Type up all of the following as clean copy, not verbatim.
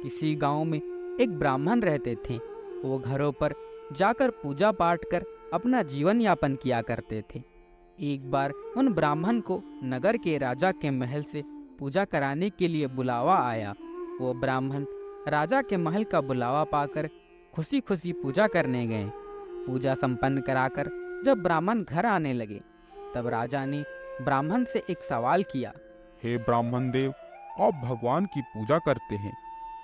किसी गांव में एक ब्राह्मण रहते थे। वो घरों पर जाकर पूजा पाठ कर अपना जीवन यापन किया करते थे। एक बार उन ब्राह्मण को नगर के राजा के महल से पूजा कराने के लिए बुलावा आया। वो ब्राह्मण राजा के महल का बुलावा पाकर खुशी खुशी पूजा करने गए। पूजा संपन्न कराकर जब ब्राह्मण घर आने लगे, तब राजा ने ब्राह्मण से एक सवाल किया। हे ब्राह्मण देव, आप भगवान की पूजा करते हैं,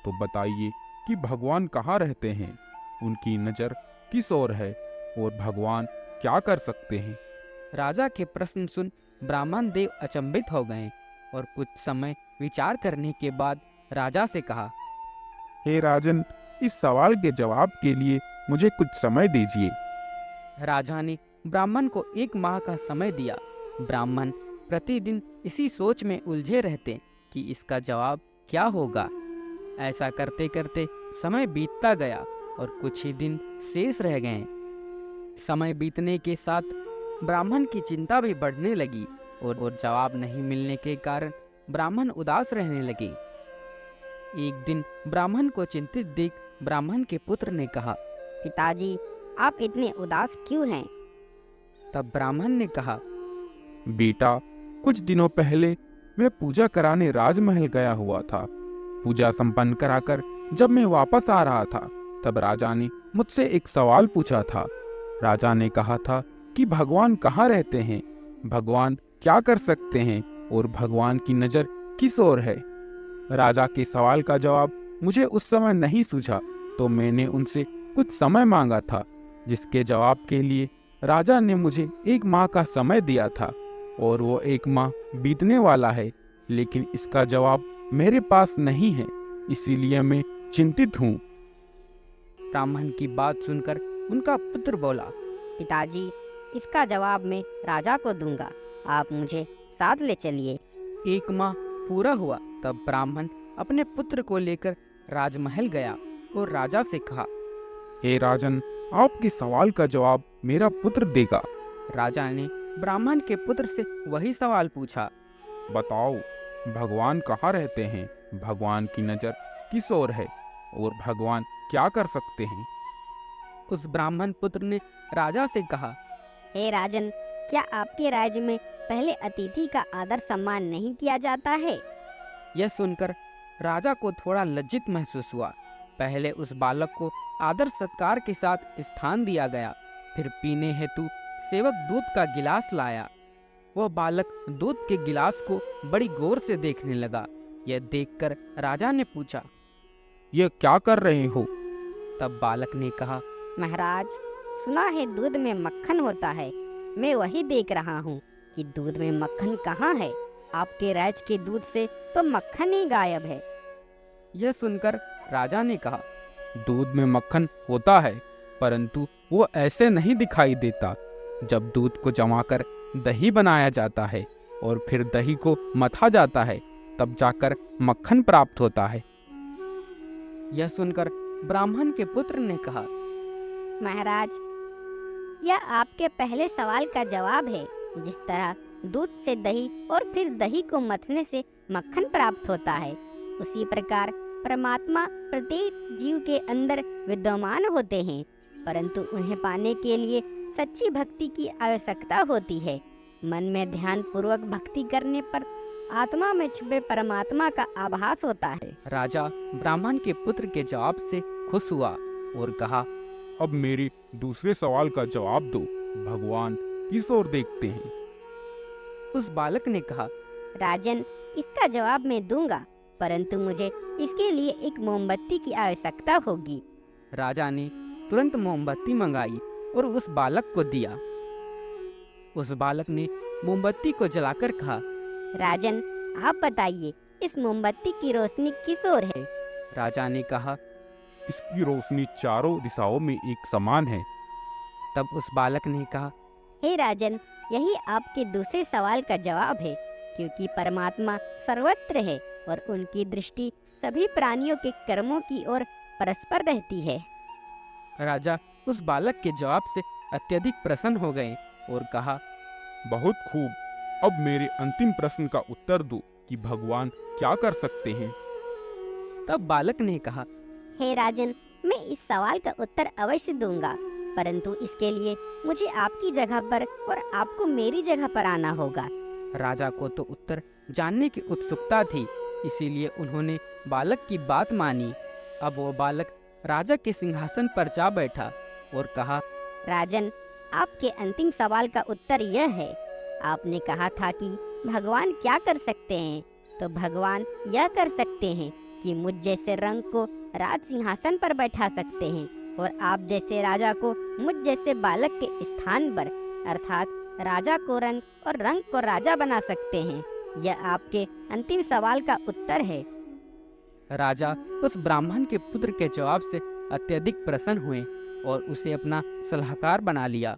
तो बताइए कि भगवान कहाँ रहते हैं, उनकी नज़र किस ओर है और भगवान क्या कर सकते हैं। राजा के प्रश्न सुन ब्राह्मण देव अचंभित हो गए और कुछ समय विचार करने के बाद राजा से कहा, हे राजन, इस सवाल के जवाब के लिए मुझे कुछ समय दीजिए। राजा ने ब्राह्मण को 1 माह का समय दिया। ब्राह्मण प्रतिदिन इसी सोच में उलझे रहते कि इसका जवाब क्या होगा। ऐसा करते करते समय बीतता गया और कुछ ही दिन शेष रह गए। समय बीतने के साथ ब्राह्मण की चिंता भी बढ़ने लगी और जवाब नहीं मिलने के कारण ब्राह्मण उदास रहने लगे। एक दिन ब्राह्मण को चिंतित देख ब्राह्मण के पुत्र ने कहा, पिताजी, आप इतने उदास क्यों हैं? तब ब्राह्मण ने कहा, बेटा, कुछ दिनों पहले मैं पूजा कराने राजमहल गया हुआ था। पूजा संपन्न कराकर जब मैं वापस आ रहा था, तब राजा ने मुझसे एक सवाल पूछा था। राजा ने कहा था कि भगवान कहाँ रहते हैं, भगवान क्या कर सकते हैं और भगवान की नज़र किस ओर है। राजा के सवाल का जवाब मुझे उस समय नहीं सूझा, तो मैंने उनसे कुछ समय मांगा था, जिसके जवाब के लिए राजा ने मुझे 1 माह का समय दिया था और वो 1 माह बीतने वाला है, लेकिन इसका जवाब मेरे पास नहीं है, इसीलिए मैं चिंतित हूँ। ब्राह्मण की बात सुनकर उनका पुत्र बोला, पिताजी, इसका जवाब मैं राजा को दूंगा, आप मुझे साथ ले चलिए। 1 माह पूरा हुआ तब ब्राह्मण अपने पुत्र को लेकर राजमहल गया और राजा से कहा, हे राजन, आपके सवाल का जवाब मेरा पुत्र देगा। राजा ने ब्राह्मण के पुत्र से वही सवाल पूछा, बताओ, भगवान कहाँ रहते हैं, भगवान की नज़र किस ओर है और भगवान क्या कर सकते हैं। उस ब्राह्मण पुत्र ने राजा से कहा, हे राजन, क्या आपके राज्य में पहले अतिथि का आदर सम्मान नहीं किया जाता है? यह सुनकर राजा को थोड़ा लज्जित महसूस हुआ। पहले उस बालक को आदर सत्कार के साथ स्थान दिया गया, फिर पीने हेतु सेवक दूध का गिलास लाया। वह बालक दूध के गिलास को बड़ी गौर से देखने लगा। यह देखकर राजा ने पूछा, यह क्या कर रहे हो। तब बालक ने कहा, महाराज, सुना है दूध में मक्खन होता है, मैं वही देख रहा हूँ कि दूध में मक्खन कहाँ है। आपके राज्य के दूध से तो मक्खन ही गायब है। यह सुनकर राजा ने कहा, दूध में मक्खन होता है, परंतु वो ऐसे नहीं दिखाई देता। जब दूध को जमाकर दही बनाया जाता है और फिर दही को मथा जाता है, तब जाकर मक्खन प्राप्त होता है। यह सुनकर ब्राह्मण के पुत्र ने कहा, महाराज, यह आपके पहले सवाल का जवाब है। जिस तरह दूध से दही और फिर दही को मथने से मक्खन प्राप्त होता है, उसी प्रकार परमात्मा प्रत्येक जीव के अंदर विद्यमान होते हैं, परंतु उन्हें पाने के लिए सच्ची भक्ति की आवश्यकता होती है। मन में ध्यान पूर्वक भक्ति करने पर आत्मा में छुपे परमात्मा का आभास होता है। राजा ब्राह्मण के पुत्र के जवाब से खुश हुआ और कहा, अब मेरे दूसरे सवाल का जवाब दो, भगवान किस ओर देखते हैं। उस बालक ने कहा, राजन, इसका जवाब मैं दूंगा, परंतु मुझे इसके लिए एक मोमबत्ती की आवश्यकता होगी। राजा ने तुरंत मोमबत्ती मंगाई और उस बालक को दिया। उस बालक ने मोमबत्ती को जलाकर कहा, राजन, आप बताइए, इस मोमबत्ती की रोशनी किस ओर है? राजा ने कहा, इसकी रोशनी चारों दिशाओं में एक समान है। तब उस बालक ने कहा, हे राजन, यही आपके दूसरे सवाल का जवाब है, क्योंकि परमात्मा सर्वत्र है और उनकी दृष्टि सभी प्राणियों के कर्मों की ओर परस्पर रहती है। राजा उस बालक के जवाब से अत्यधिक प्रसन्न हो गए और कहा, बहुत खूब, अब मेरे अंतिम प्रश्न का उत्तर दो कि भगवान क्या कर सकते हैं। तब बालक ने कहा, हे राजन, मैं इस सवाल का उत्तर अवश्य दूंगा, परंतु इसके लिए मुझे आपकी जगह पर और आपको मेरी जगह पर आना होगा। राजा को तो उत्तर जानने की उत्सुकता थी, इसीलिए उन्होंने बालक की बात मानी। अब वो बालक राजा के सिंहासन पर जा बैठा और कहा, राजन, आपके अंतिम सवाल का उत्तर यह है। आपने कहा था कि भगवान क्या कर सकते हैं, तो भगवान यह कर सकते हैं कि मुझ जैसे रंग को राज सिंहासन पर बैठा सकते हैं और आप जैसे राजा को मुझ जैसे बालक के स्थान पर, अर्थात राजा को रंग और रंग को राजा बना सकते हैं। यह आपके अंतिम सवाल का उत्तर है। राजा उस ब्राह्मण के पुत्र के जवाब से अत्यधिक प्रसन्न हुए और उसे अपना सलाहकार बना लिया।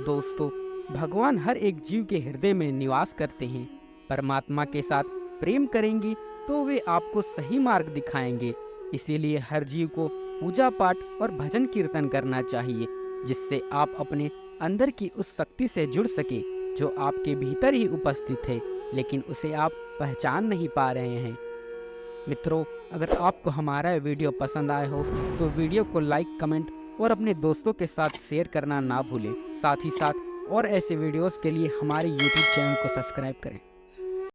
दोस्तों, भगवान हर एक जीव के हृदय में निवास करते हैं। परमात्मा के साथ प्रेम करेंगे तो वे आपको सही मार्ग दिखाएंगे। इसीलिए हर जीव को पूजा पाठ और भजन कीर्तन करना चाहिए, जिससे आप अपने अंदर की उस शक्ति से जुड़ सके जो आपके भीतर ही उपस्थित है, लेकिन उसे आप पहचान नहीं पा रहे हैं। मित्रों, अगर आपको हमारा वीडियो पसंद आया हो तो वीडियो को लाइक, कमेंट और अपने दोस्तों के साथ शेयर करना ना भूलें। साथ ही साथ और ऐसे वीडियोस के लिए हमारे YouTube चैनल को सब्सक्राइब करें।